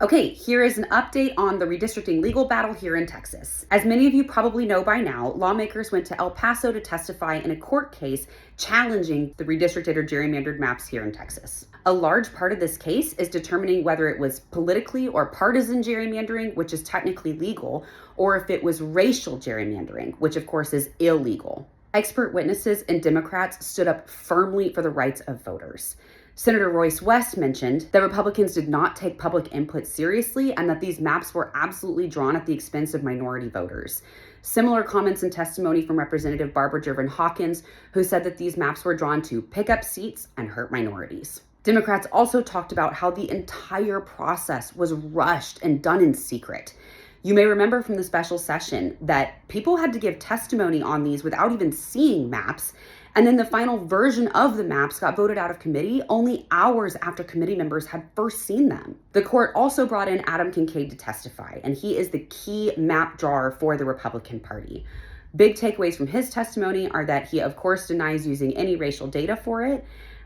Okay, here is an update on the redistricting legal battle here in Texas. As many of you probably know by now, lawmakers went to El Paso to testify in a court case challenging the redistricted or gerrymandered maps here in Texas. A large part of this case is determining whether it was politically or partisan gerrymandering, which is technically legal, or if it was racial gerrymandering, which of course is illegal. Expert witnesses and Democrats stood up firmly for the rights of voters. Senator Royce West mentioned that Republicans did not take public input seriously and that these maps were absolutely drawn at the expense of minority voters. Similar comments and testimony from Representative Barbara Jervin Hawkins, who said that these maps were drawn to pick up seats and hurt minorities. Democrats also talked about how the entire process was rushed and done in secret. You may remember from the special session that people had to give testimony on these without even seeing maps. And then the final version of the maps got voted out of committee only hours after committee members had first seen them. The court also brought in Adam Kincaid to testify, and he is the key map drawer for the Republican Party. Big takeaways from his testimony are that he, of course, denies using any racial data for it,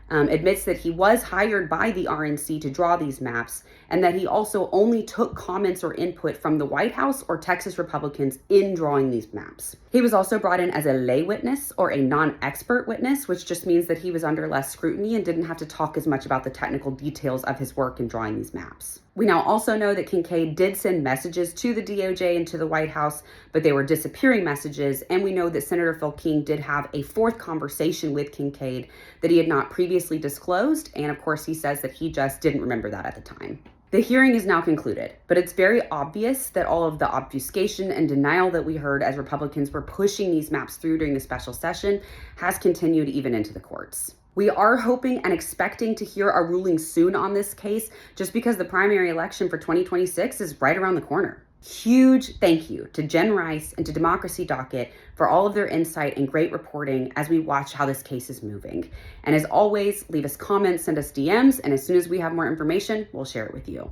admits that he was hired by the RNC to draw these maps, and that he also only took comments or input from the White House or Texas Republicans in drawing these maps. He was also brought in as a lay witness or a non-expert witness, which just means that he was under less scrutiny and didn't have to talk as much about the technical details of his work in drawing these maps. We now also know that Kincaid did send messages to the DOJ and to the White House, but they were disappearing messages. And we know that Senator Phil King did have a fourth conversation with Kincaid that he had not previously disclosed. And of course, he says that he just didn't remember that at the time. The hearing is now concluded, but it's very obvious that all of the obfuscation and denial that we heard as Republicans were pushing these maps through during the special session has continued even into the courts. We are hoping and expecting to hear a ruling soon on this case, just because the primary election for 2026 is right around the corner. Huge thank you to Jen Rice and to Democracy Docket for all of their insight and great reporting as we watch how this case is moving. And as always, leave us comments, send us DMs, and as soon as we have more information, we'll share it with you.